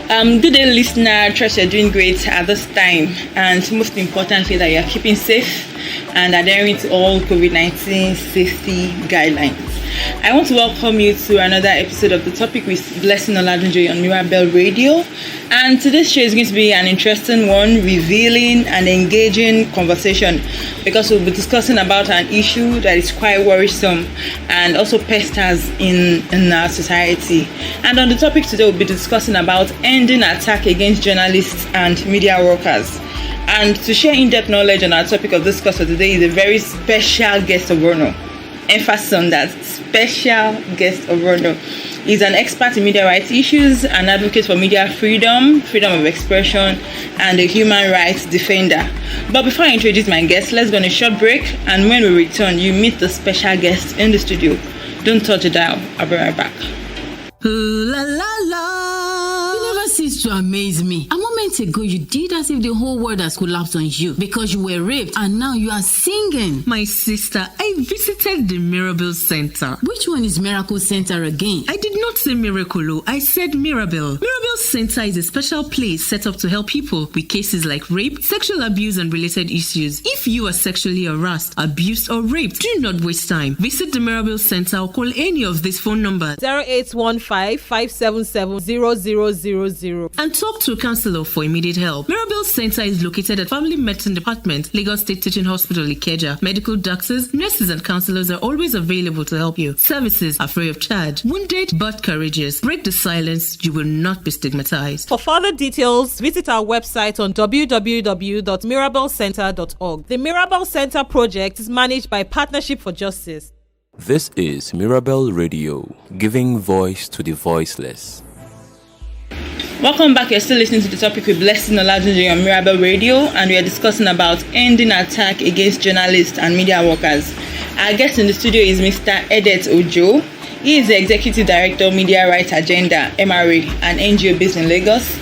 Good day, listener. Trust you're doing great at this time, and most importantly, that you're keeping safe and adhering to all COVID-19 safety guidelines. I want to welcome you to another episode of The Topic with Blessing Oladunjoye on Mirabel Radio. And today's show is going to be an interesting one, revealing and engaging conversation, because we'll be discussing about an issue that is quite worrisome and also pesters in our society. And on the topic today, we'll be discussing about ending attack against journalists and media workers. And to share in-depth knowledge on our topic of discourse for today is a very special guest of honor. Emphasis on that, special guest of honor. He's an expert in media rights issues, an advocate for media freedom, freedom of expression, and a human rights defender. But before I introduce my guest, let's go on a short break, and when we return, you meet the special guest in the studio. Don't touch the dial. I'll be right back. Ooh, la la la. You never cease to amaze me. A moment ago, you did as if the whole world has collapsed on you because you were raped, and now you are singing. My sister, I visited the Mirabel Center. Which one is Miracle Center again? I did not say Miracle, I said Mirabel. Mirabel Center is a special place set up to help people with cases like rape, sexual abuse, and related issues. If you are sexually harassed, abused, or raped, do not waste time. Visit the Mirabel Center or call any of these phone numbers 0815-577-0000 and talk to a counselor for immediate help. Mirabel Center is located at Family Medicine Department, Lagos State Teaching Hospital, Ikeja. Medical doctors, nurses, and counselors are always available to help you. Services are free of charge. Wounded but courageous. Break the silence. You will not be stigmatized. For further details, visit our website on www.mirabelcenter.org. The Mirabel Center project is managed by Partnership for Justice. This is Mirabel Radio, giving voice to the voiceless. Welcome back. You're still listening to The Topic with Blessing Oladunjoye on Mirabel Radio, and we are discussing about ending attack against journalists and media workers. Our guest in the studio is Mr. Edetean Ojo. He is the Executive Director of Media Rights Agenda, MRA, an NGO based in Lagos.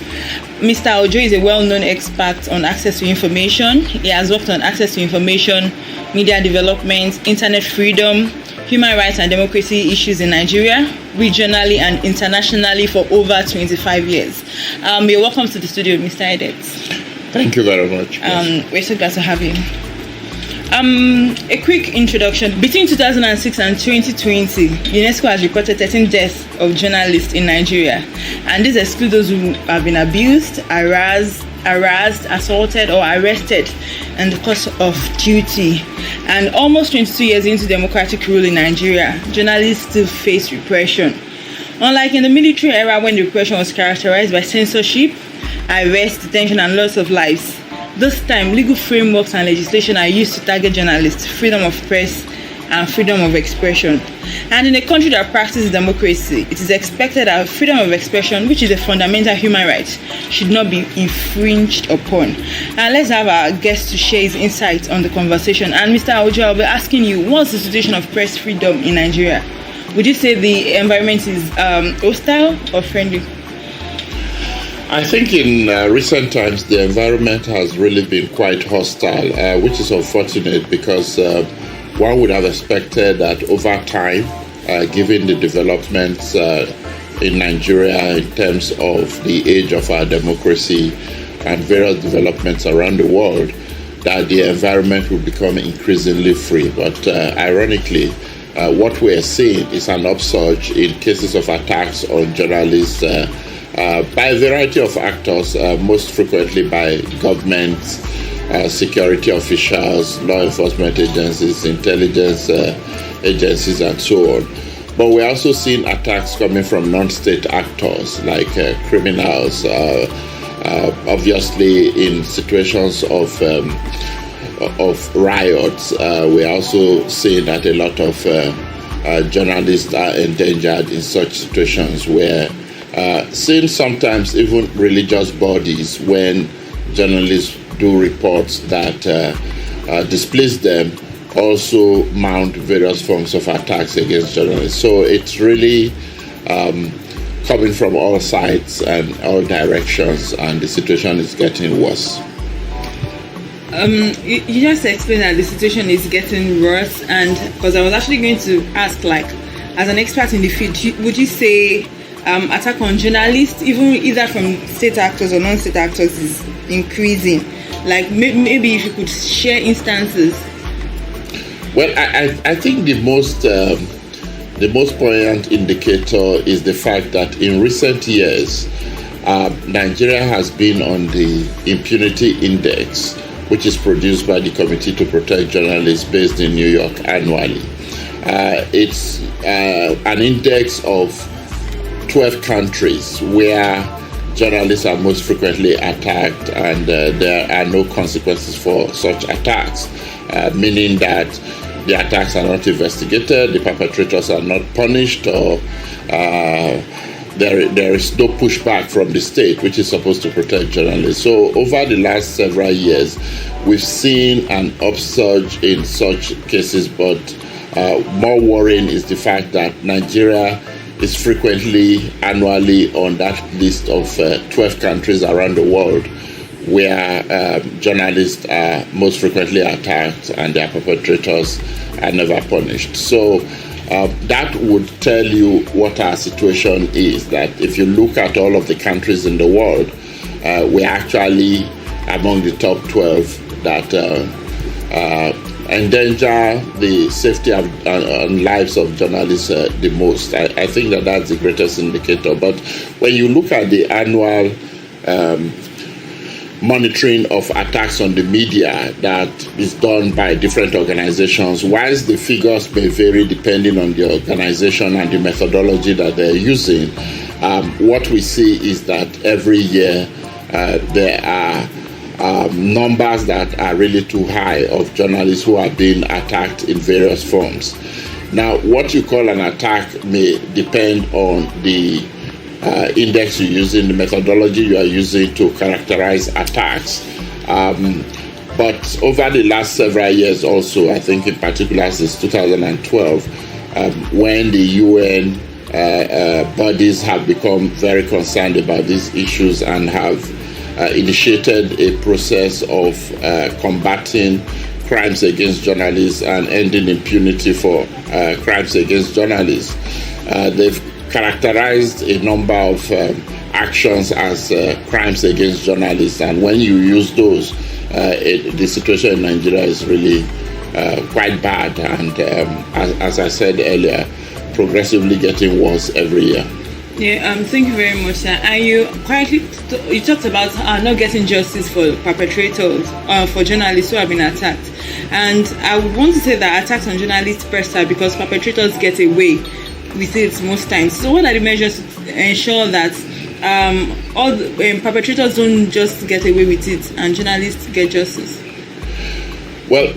Mr. Ojo is a well-known expert on access to information. He has worked on access to information, media development, internet freedom, human rights and democracy issues in Nigeria, regionally and internationally for over 25 years. You're welcome to the studio, Mr. Edet. Thank you very much. We're so glad to have you. A quick introduction. Between 2006 and 2020, UNESCO has reported 13 deaths of journalists in Nigeria, and this excludes those who have been abused, harassed, assaulted, or arrested in the course of duty. And almost 22 years into democratic rule in Nigeria, journalists still face repression. Unlike in the military era, when repression was characterized by censorship, arrest, detention, and loss of lives, this time legal frameworks and legislation are used to target journalists, freedom of press, and freedom of expression. And in a country that practices democracy, it is expected that freedom of expression, which is a fundamental human right, should not be infringed upon. And let's have our guest to share his insights on the conversation. And Mr. Ojo, I'll be asking you, what's the situation of press freedom in Nigeria? Would you say the environment is hostile or friendly? I think in recent times the environment has really been quite hostile, which is unfortunate because one would have expected that over time, given the developments in Nigeria in terms of the age of our democracy and various developments around the world, that the environment will become increasingly free. But ironically, what we are seeing is an upsurge in cases of attacks on journalists by a variety of actors, most frequently by government, security officials, law enforcement agencies, intelligence agencies, and so on. But we're also seeing attacks coming from non-state actors like criminals, obviously in situations of riots. We're also seeing that a lot of journalists are endangered in such situations, where seeing sometimes even religious bodies, when journalists do reports that displease them, also mount various forms of attacks against journalists. So it's really coming from all sides and all directions, and the situation is getting worse. You just explained that the situation is getting worse, and because I was actually going to ask, like, as an expert in the field, would you say attack on journalists, even either from state actors or non-state actors, is increasing? Like maybe if you could share instances. Well, I think the most poignant indicator is the fact that in recent years, Nigeria has been on the impunity index, which is produced by the Committee to Protect Journalists based in New York annually. It's an index of 12 countries where journalists are most frequently attacked, and there are no consequences for such attacks, meaning that the attacks are not investigated, the perpetrators are not punished, or there is no pushback from the state, which is supposed to protect journalists. So over the last several years, we've seen an upsurge in such cases, but more worrying is the fact that Nigeria is frequently annually on that list of 12 countries around the world where journalists are most frequently attacked and their perpetrators are never punished. So that would tell you what our situation is, that if you look at all of the countries in the world, we're actually among the top 12 that endanger the safety and lives of journalists the most. I think that's the greatest indicator. But when you look at the annual monitoring of attacks on the media that is done by different organizations, whilst the figures may vary depending on the organization and the methodology that they're using, what we see is that every year there are numbers that are really too high of journalists who are being attacked in various forms. Now, what you call an attack may depend on the index you're using, the methodology you are using to characterize attacks. But over the last several years also, I think in particular since 2012, when the UN bodies have become very concerned about these issues and have initiated a process of combating crimes against journalists and ending impunity for crimes against journalists. They've characterized a number of actions as crimes against journalists, and when you use those, the situation in Nigeria is really quite bad, and as I said earlier, progressively getting worse every year. Yeah, thank you very much, sir. And you talked about not getting justice for perpetrators, for journalists who have been attacked. And I would want to say that attacks on journalists first are because perpetrators get away with it most times. So what are the measures to ensure that all perpetrators don't just get away with it and journalists get justice? Well,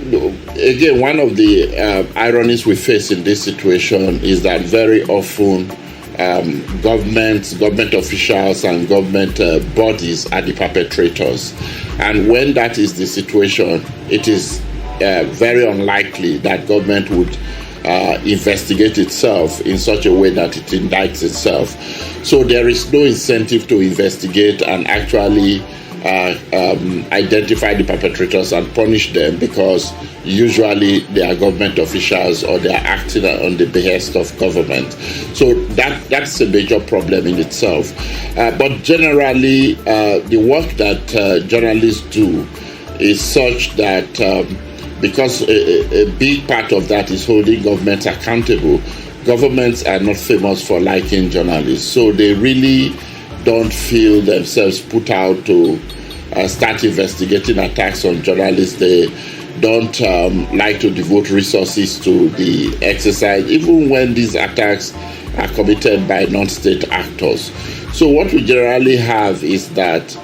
again, one of the ironies we face in this situation is that very often government officials and government bodies are the perpetrators. And when that is the situation, it is very unlikely that government would investigate itself in such a way that it indicts itself. So there is no incentive to investigate and actually identify the perpetrators and punish them, because usually they are government officials or they are acting on the behest of government. So that's a major problem in itself. But generally, the work that journalists do is such that because a big part of that is holding governments accountable, governments are not famous for liking journalists. So they really don't feel themselves put out to start investigating attacks on journalists. They don't like to devote resources to the exercise, even when these attacks are committed by non-state actors. So what we generally have is that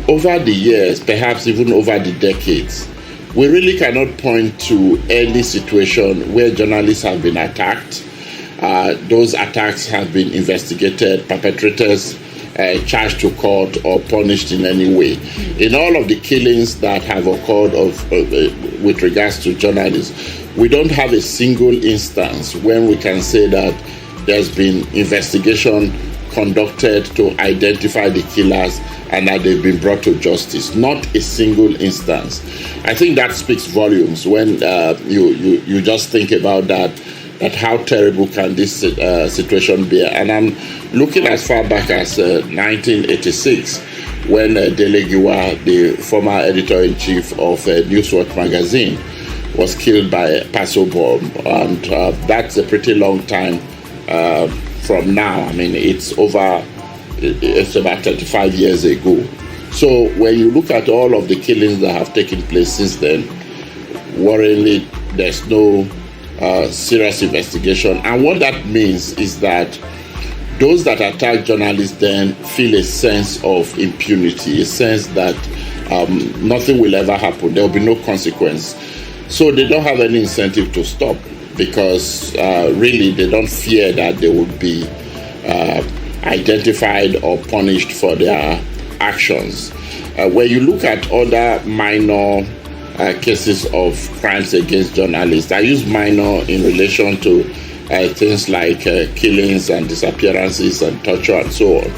over the years, perhaps even over the decades, we really cannot point to any situation where journalists have been attacked. Those attacks have been investigated, perpetrators charged to court or punished in any way. In all of the killings that have occurred with regards to journalists, we don't have a single instance when we can say that there's been investigation conducted to identify the killers and that they've been brought to justice. Not a single instance. I think that speaks volumes when you just think about that. that how terrible can this situation be. And I'm looking as far back as 1986, when Dele Giwa, the former editor-in-chief of Newswatch magazine, was killed by a Paso bomb. And that's a pretty long time from now. I mean, it's about 35 years ago. So when you look at all of the killings that have taken place since then, worryingly, there's no serious investigation. And what that means is that those that attack journalists then feel a sense of impunity, a sense that nothing will ever happen, there will be no consequence. So they don't have any incentive to stop, because really they don't fear that they would be identified or punished for their actions. When you look at other minor cases of crimes against journalists, I use minor in relation to things like killings and disappearances and torture and so on.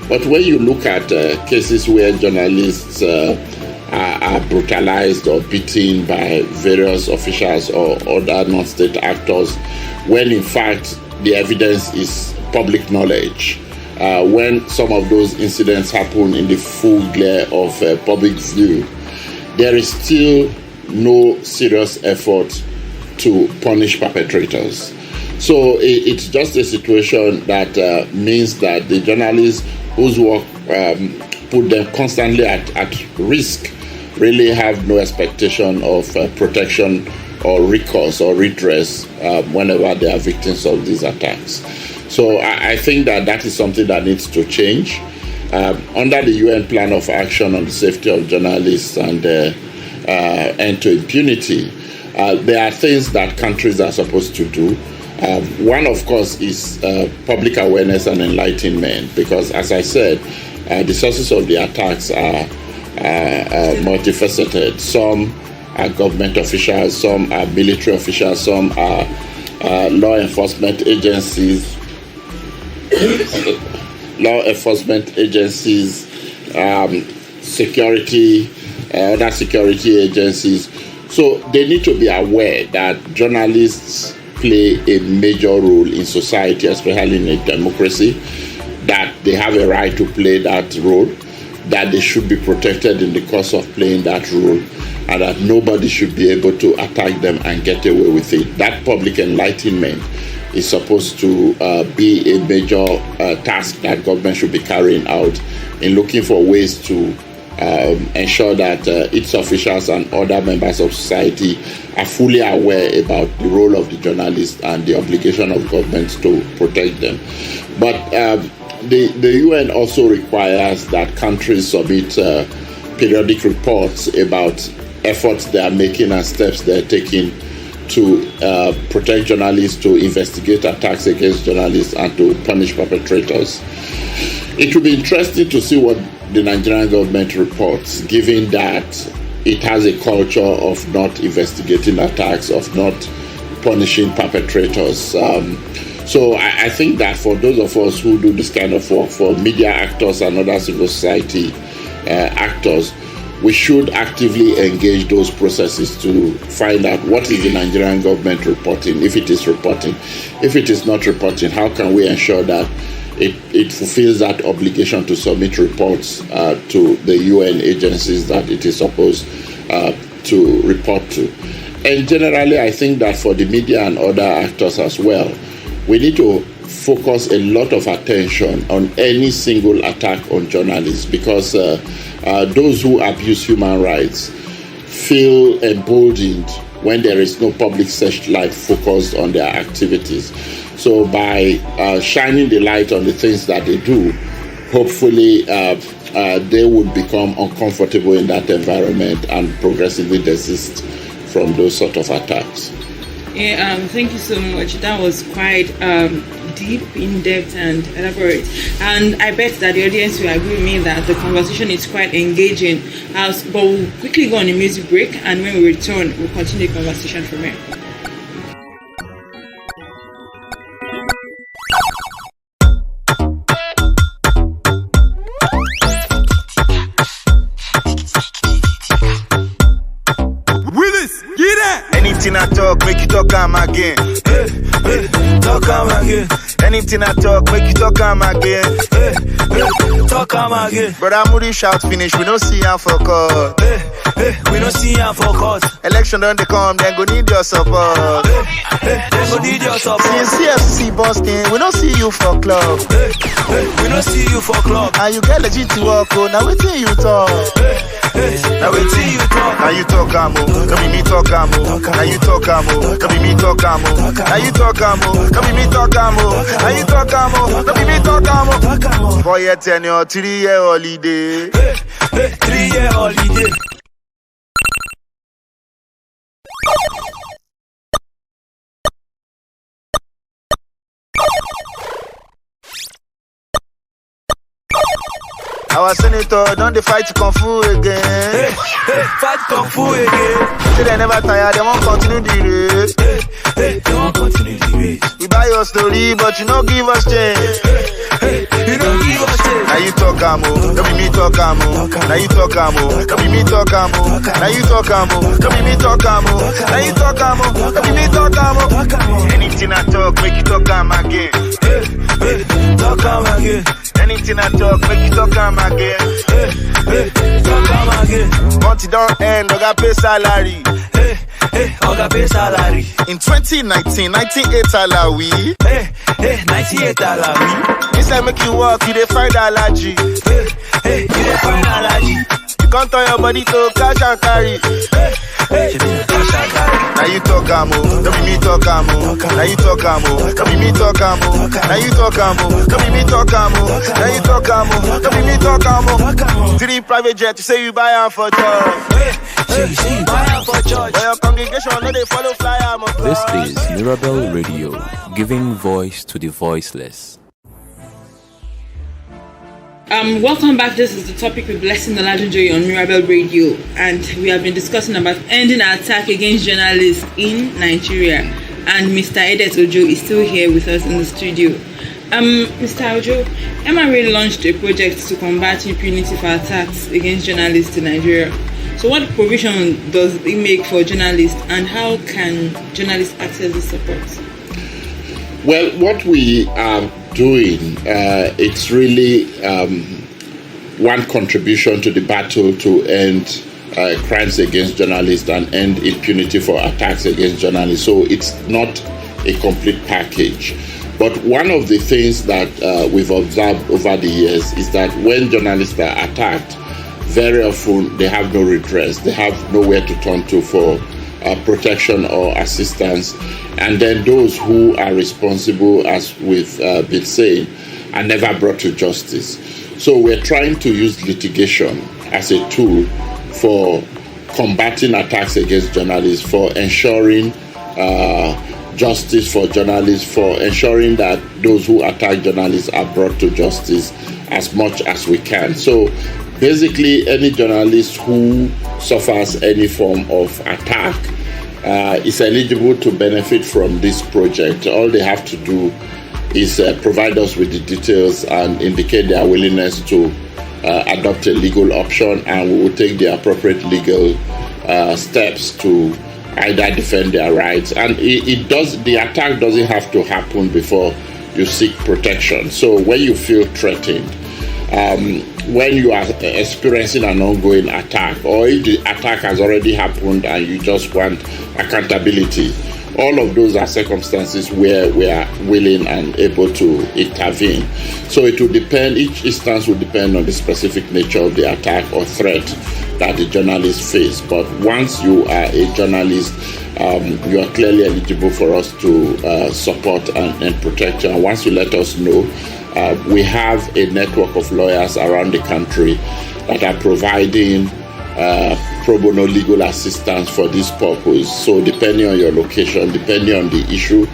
But when you look at cases where journalists are brutalized or beaten by various officials or other non-state actors, when in fact the evidence is public knowledge, when some of those incidents happen in the full glare of public view, there is still no serious effort to punish perpetrators. So it's just a situation that means that the journalists whose work put them constantly at risk really have no expectation of protection or recourse or redress whenever they are victims of these attacks. So I think that is something that needs to change. Under the UN Plan of Action on the Safety of Journalists and End to Impunity, there are things that countries are supposed to do. One, of course, is public awareness and enlightenment, because, as I said, the sources of the attacks are multifaceted. Some are government officials, some are military officials, some are law enforcement agencies, security, other security agencies. So they need to be aware that journalists play a major role in society, especially in a democracy, that they have a right to play that role, that they should be protected in the course of playing that role, and that nobody should be able to attack them and get away with it. That public enlightenment is supposed to be a major task that government should be carrying out in looking for ways to ensure that its officials and other members of society are fully aware about the role of the journalists and the obligation of governments to protect them. But the UN also requires that countries submit periodic reports about efforts they are making and steps they are taking to protect journalists, to investigate attacks against journalists, and to punish perpetrators. It will be interesting to see what the Nigerian government reports, given that it has a culture of not investigating attacks, of not punishing perpetrators. So I think that for those of us who do this kind of work, for media actors and other civil society actors, we should actively engage those processes to find out what is the Nigerian government reporting, if it is reporting. If it is not reporting, how can we ensure that it fulfills that obligation to submit reports to the UN agencies that it is supposed to report to. And generally, I think that for the media and other actors as well, we need to focus a lot of attention on any single attack on journalists, because those who abuse human rights feel emboldened when there is no public searchlight focused on their activities. So by shining the light on the things that they do, hopefully they would become uncomfortable in that environment and progressively desist from those sort of attacks. Yeah, thank you so much. That was quite deep, in-depth, and elaborate. And I bet that the audience will agree with me that the conversation is quite engaging. But we'll quickly go on a music break, and when we return, we'll continue the conversation from here. Anything I talk, make you talk, I'm again. am again. Anything I talk, make you talk am again. Talk am again. Brother Moody shout finish, we don't see am for court. We don't see am for court. Election don't they come, then go need your support. Then go need your support. Since CFC Boston, we don't see you for club. We don't see you for club. And you get legit to work, oh, now wait till you talk. Now wait till you talk. Now you talk amo, come be me talk amo. Now you talk amo, come be me talk amo. Now you talk amo, come be me talk amo. Now you talk amo, come be me talk amo. 4-year tenure, 3-year holiday. 3-year holiday. Our senator don't they fight Kung Fu again. Fight Kung Fu again. Say they never tired, they won't continue the race. They won't continue the race. We buy your story, but you don't give us change. You don't give us change. Now you talk amo, come be me talk amo. Now you talk amo, come be me talk amo. Now you talk amo, come be me talk amo. Now you talk amo, come be me talk amo. Anything I talk, make you talk am again. Talk am again. Anything I talk, make you talk am again. Talk am again. Month it don't end, I got pay salary. I got pay salary. In 2019, 98 alawi. 98 alawi. This I make you walk, you dey find allergy. You dey find allergy. You can't turn your body to cash and carry. Now you talk amo, come be me talk amo. Now you talk amo, come be me talk amo. Now you talk amo, come be me talk amo. Now you talk amo, come be me talk amo. 3 private jet, you say you buy am for church. Say you buy am for church. But your congregation no dey follow fly am. This is Mirabel Radio, giving voice to the voiceless. Welcome back. This is the topic with Blessing Oladunjoye on Mirabel Radio, and we have been discussing about ending attack against journalists in Nigeria. And Mr. Edetean Ojo is still here with us in the studio. Mr. Ojo, MRA launched a project to combat impunity for attacks against journalists in Nigeria. So, what provision does it make for journalists, and how can journalists access this support? Well, what we are doing, it's really one contribution to the battle to end crimes against journalists and end impunity for attacks against journalists. So it's not a complete package. But one of the things that we've observed over the years is that when journalists are attacked, very often they have no redress. They have nowhere to turn to for protection or assistance, and then those who are responsible, as we've been saying, are never brought to justice. So we're trying to use litigation as a tool for combating attacks against journalists, for ensuring justice for journalists, for ensuring that those who attack journalists are brought to justice as much as we can. So basically, any journalist who suffers any form of attack is eligible to benefit from this project. All they have to do is provide us with the details and indicate their willingness to adopt a legal option, and we will take the appropriate legal steps to either defend their rights. And the attack doesn't have to happen before you seek protection. So when you feel threatened, when you are experiencing an ongoing attack, or if the attack has already happened and you just want accountability, all of those are circumstances where we are willing and able to intervene. So it will depend, each instance will depend on the specific nature of the attack or threat that the journalist face. But once you are a journalist, you are clearly eligible for us to support and protect you. And once you let us know, we have a network of lawyers around the country that are providing pro bono legal assistance for this purpose. So depending on your location, depending on the issue,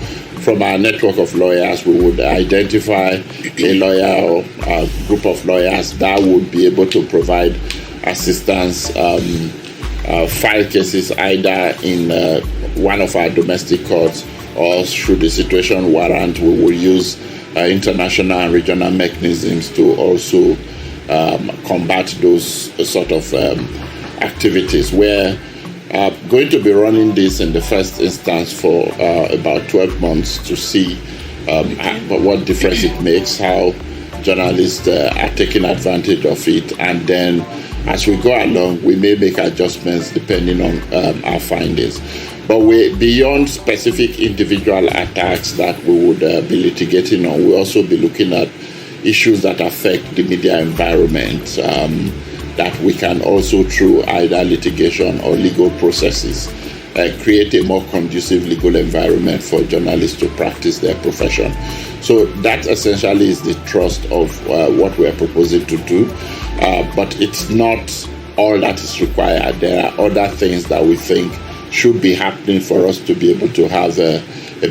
from our network of lawyers, we would identify a lawyer or a group of lawyers that would be able to provide assistance, file cases either in one of our domestic courts, or should the situation warrant, we will use international and regional mechanisms to also combat those sort of activities. We're going to be running this in the first instance for about 12 months to see what difference it makes, how journalists are taking advantage of it, and then as we go along, we may make adjustments depending on our findings. But beyond specific individual attacks that we would be litigating on, we'll also be looking at issues that affect the media environment that we can also, through either litigation or legal processes, create a more conducive legal environment for journalists to practice their profession. So that essentially is the thrust of what we are proposing to do. But it's not all that is required. There are other things that we think should be happening for us to be able to have a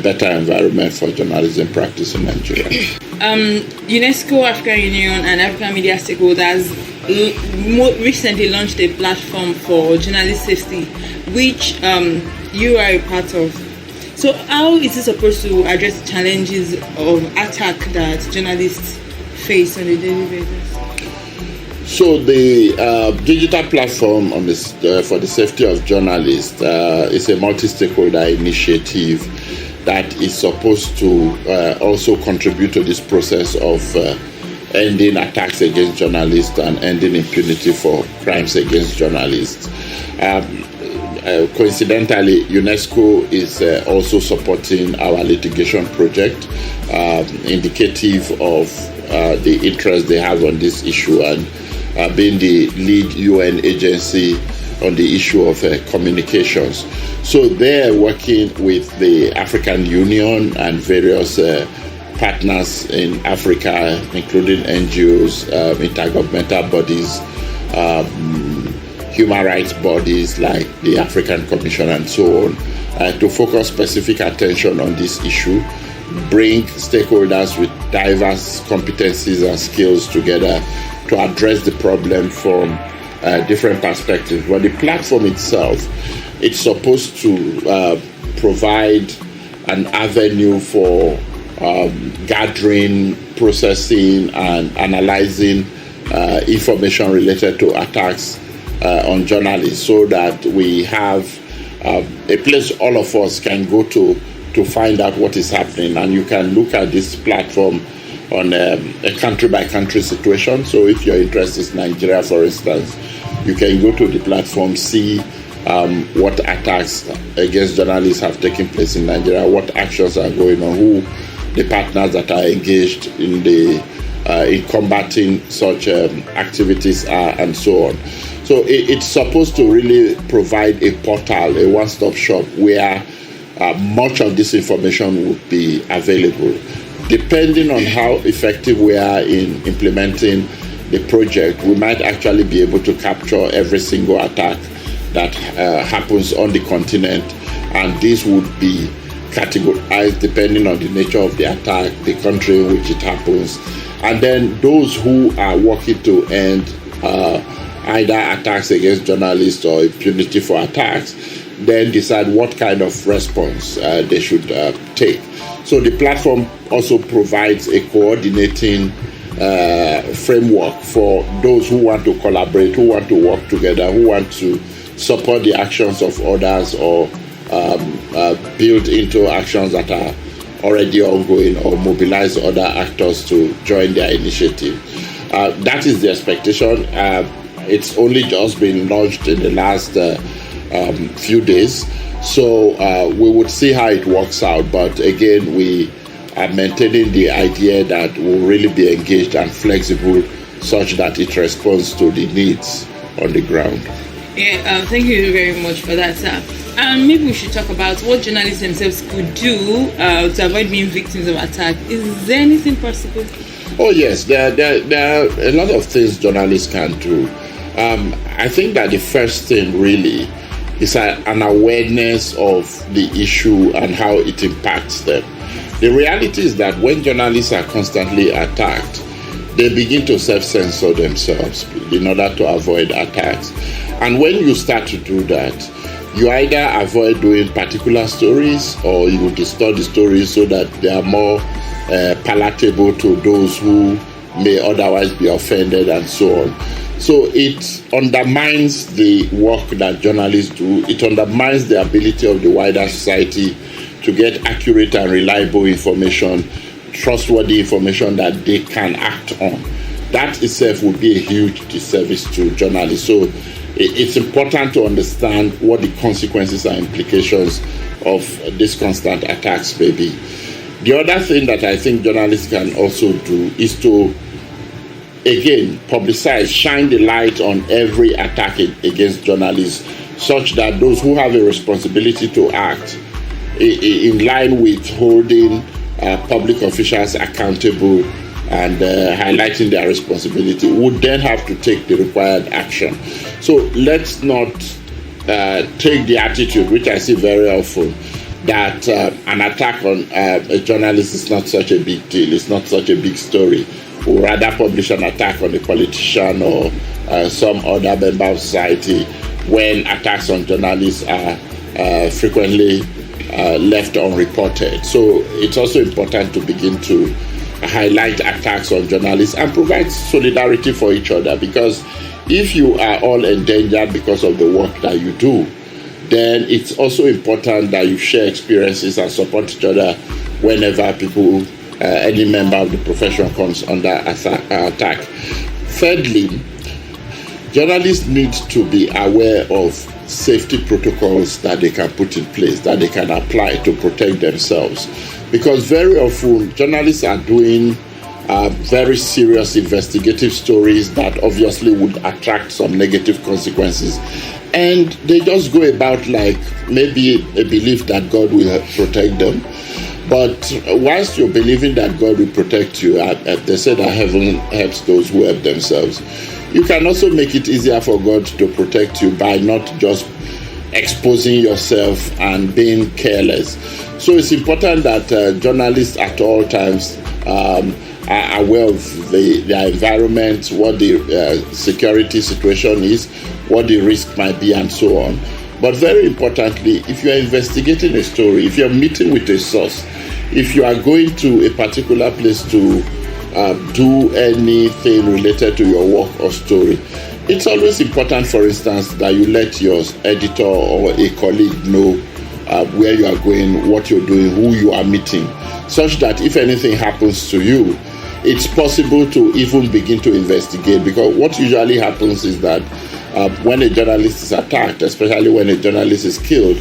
better environment for journalism practice in Nigeria. UNESCO, African Union, and African media stakeholders recently launched a platform for journalist safety, which you are a part of. So how is it supposed to address the challenges of attack that journalists face on a daily basis? So the digital platform on this, for the safety of journalists is a multi-stakeholder initiative that is supposed to also contribute to this process of ending attacks against journalists and ending impunity for crimes against journalists. Coincidentally, UNESCO is also supporting our litigation project, indicative of the interest they have on this issue, and being the lead UN agency on the issue of communications. So they're working with the African Union and various partners in Africa, including NGOs, intergovernmental bodies, human rights bodies like the African Commission and so on, to focus specific attention on this issue, bring stakeholders with diverse competencies and skills together to address the problem from different perspectives. But the platform itself, it's supposed to provide an avenue for gathering, processing, and analyzing information related to attacks on journalists, so that we have a place all of us can go to find out what is happening. And you can look at this platform on a country-by-country situation. So if your interest is Nigeria, for instance, you can go to the platform, see what attacks against journalists have taken place in Nigeria, what actions are going on, who the partners that are engaged in in combating such activities are, and so on. So it's supposed to really provide a portal, a one-stop shop where much of this information would be available. Depending on how effective we are in implementing the project, we might actually be able to capture every single attack that happens on the continent, and this would be categorized depending on the nature of the attack, the country in which it happens, and then those who are working to end either attacks against journalists or impunity for attacks then decide what kind of response they should take. So the platform also provides a coordinating framework for those who want to collaborate, who want to work together, who want to support the actions of others, or build into actions that are already ongoing, or mobilize other actors to join their initiative. That is the expectation. It's only just been launched in the last few days, so we would see how it works out. But again, we are maintaining the idea that we'll really be engaged and flexible such that it responds to the needs on the ground. Yeah, thank you very much for that, sir. And maybe we should talk about what journalists themselves could do to avoid being victims of attack. Is there anything possible? Oh yes, there are a lot of things journalists can do. I think that the first thing really is an awareness of the issue and how it impacts them. The reality is that when journalists are constantly attacked, they begin to self-censor themselves in order to avoid attacks. And when you start to do that, you either avoid doing particular stories, or you distort the stories so that they are more palatable to those who may otherwise be offended, and so on. So it undermines the work that journalists do. It undermines the ability of the wider society to get accurate and reliable information trustworthy information that they can act on. That itself would be a huge disservice to journalists. So it's important to understand what the consequences and implications of these constant attacks may be. The other thing that I think journalists can also do is to, again, publicize, shine the light on every attack against journalists, such that those who have a responsibility to act in line with holding public officials accountable and highlighting their responsibility would then have to take the required action. So let's not take the attitude, which I see very often, that an attack on a journalist is not such a big deal, it's not such a big story. We'll rather publish an attack on a politician or some other member of society, when attacks on journalists are frequently left unreported. So it's also important to begin to highlight attacks on journalists and provide solidarity for each other, because if you are all endangered because of the work that you do, then it's also important that you share experiences and support each other whenever any member of the profession comes under attack. Thirdly, journalists need to be aware of safety protocols that they can put in place, that they can apply to protect themselves. Because very often journalists are doing very serious investigative stories that obviously would attract some negative consequences. And they just go about like maybe a belief that God will protect them. But whilst you're believing that God will protect you, they say that heaven helps those who help themselves. You can also make it easier for God to protect you by not just exposing yourself and being careless. So it's important that journalists at all times are aware of their environment, what the security situation is, what the risk might be, and so on. But very importantly, if you're investigating a story, if you're meeting with a source, if you are going to a particular place to do anything related to your work or story, it's always important, for instance, that you let your editor or a colleague know where you are going, what you're doing, who you are meeting, such that if anything happens to you, it's possible to even begin to investigate. Because what usually happens is that when a journalist is attacked, especially when a journalist is killed,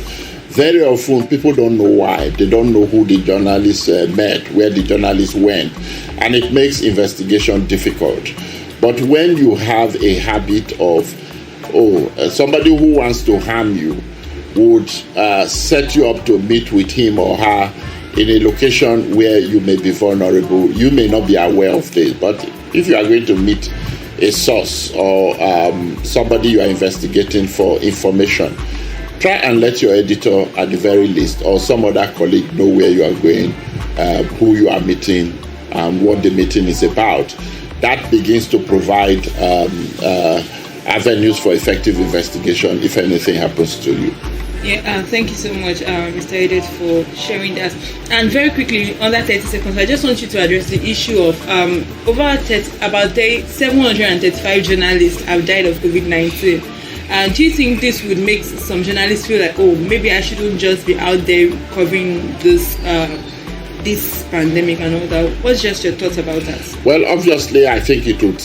very often people don't know why. They don't know who the journalist met, where the journalist went, and it makes investigation difficult. But when you have a habit of, somebody who wants to harm you would set you up to meet with him or her in a location where you may be vulnerable, you may not be aware of this. But if you are going to meet a source or somebody you are investigating for information, try and let your editor at the very least or some other colleague know where you are going, who you are meeting, and what the meeting is about. That begins to provide avenues for effective investigation if anything happens to you. Yeah, thank you so much, Mr. Edet, for sharing that. And very quickly, under 30 seconds, I just want you to address the issue of about 735 journalists have died of COVID-19. Do you think this would make some journalists feel like, maybe I shouldn't just be out there covering this pandemic and all that? What's just your thoughts about that? Well, obviously, I think it would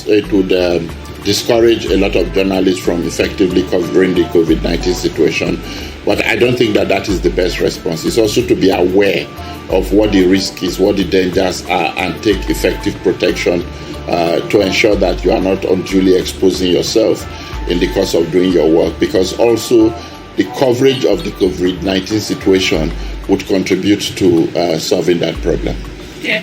discourage a lot of journalists from effectively covering the COVID-19 situation. But I don't think that is the best response. It's also to be aware of what the risk is, what the dangers are, and take effective protection to ensure that you are not unduly exposing yourself in the course of doing your work. Because also the coverage of the COVID-19 situation would contribute to solving that problem. Yeah,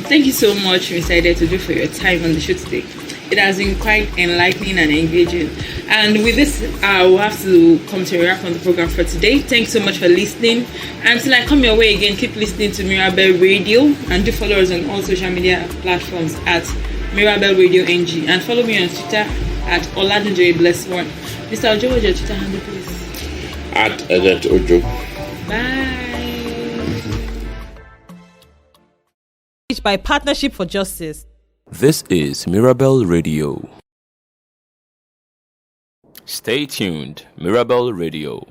thank you so much, Mr. Edetean, for your time on the show today. It has been quite enlightening and engaging. And with this, we'll have to come to a wrap on the program for today. Thanks so much for listening. Until I come your way again, keep listening to Mirabel Radio and do follow us on all social media platforms at Mirabel Radio NG. And follow me on Twitter at Oladunjoye Blessing. Mr. Ojo, what's your Twitter handle, please? At Edetean Ojo. Bye. By Partnership for Justice. This is Mirabel Radio. Stay tuned, Mirabel Radio.